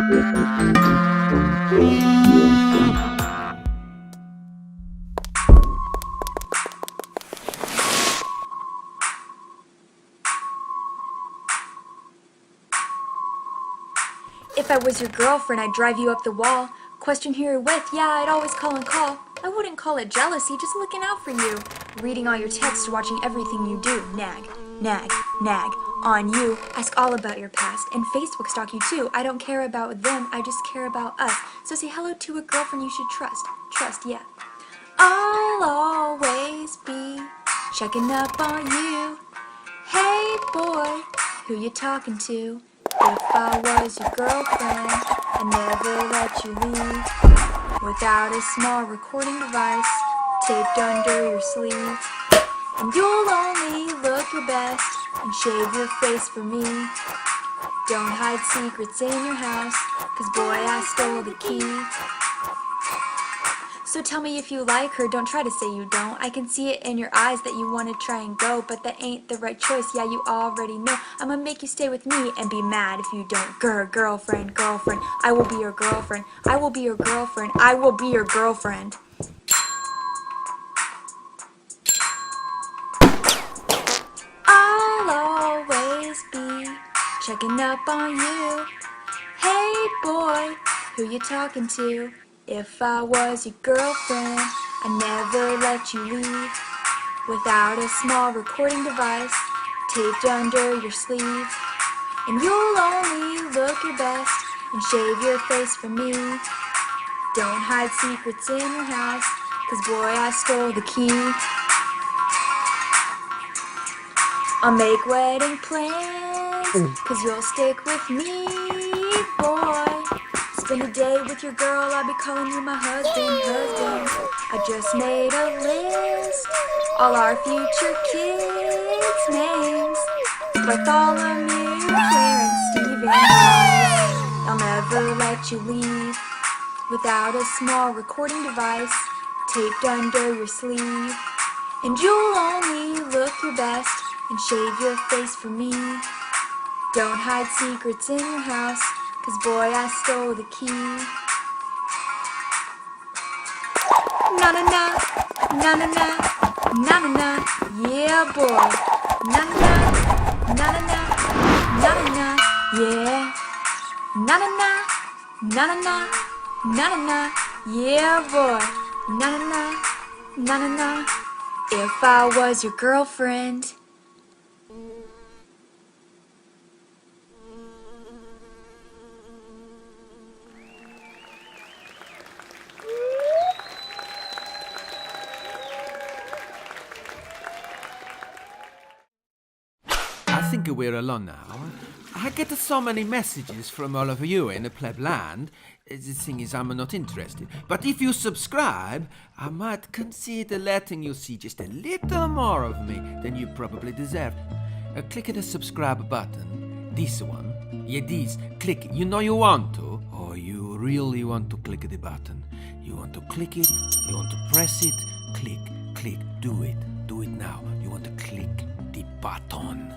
If I was your girlfriend, I'd drive you up the wall. Question who you're with, yeah, I'd always call and call. I wouldn't call it jealousy, just looking out for you. Reading all your texts, watching everything you do. Nag, nag, nag, on you. Ask all about your past, and Facebook stalk you too. I don't care about them, I just care about us. So say hello to a girlfriend you should trust. Trust, yeah. I'll always be checking up on you. Hey boy, who you talking to? If I was your girlfriend, I'd never let you leave without a small recording device taped under your sleeve. And you'll only look your best and shave your face for me. Don't hide secrets in your house, 'cause boy, I stole the key. So tell me if you like her, don't try to say you don't. I can see it in your eyes that you want to try and go, but that ain't the right choice, yeah, you already know. I'ma make you stay with me and be mad if you don't. Girlfriend, girlfriend, I will be your girlfriend. I will be your girlfriend. I will be your girlfriend. I'll always be checking up on you. Hey boy, who you talking to? If I was your girlfriend, I'd never let you leave without a small recording device taped under your sleeve. And you'll only look your best and shave your face for me. Don't hide secrets in your house, 'cause boy, I stole the key. I'll make wedding plans, 'cause you'll stick with me, boy. Spend a day with your girl, I'll be calling you my husband. I just made a list, all our future kids' names. Bartholomew, Clarence, Stephen, Bryce. I'll never let you leave without a small recording device taped under your sleeve. And you'll only look your best and shave your face for me. Don't hide secrets in your house, 'cause boy, I stole the key. Na na na, na na na, na na na, yeah boy. Na na na, na na na, na na na, yeah. Na na na, na na na, na na na, yeah boy. Na na na, na na na. If I was your girlfriend. I think we're alone now. I get so many messages from all of you in the pleb land. The thing is, I'm not interested. But if you subscribe, I might consider letting you see just a little more of me than you probably deserve. Click the subscribe button. This one. Yeah, this. Click it. You know you want to. Or you really want to click the button. You want to click it. You want to press it. Click, click. Do it. Do it now. You want to click the button.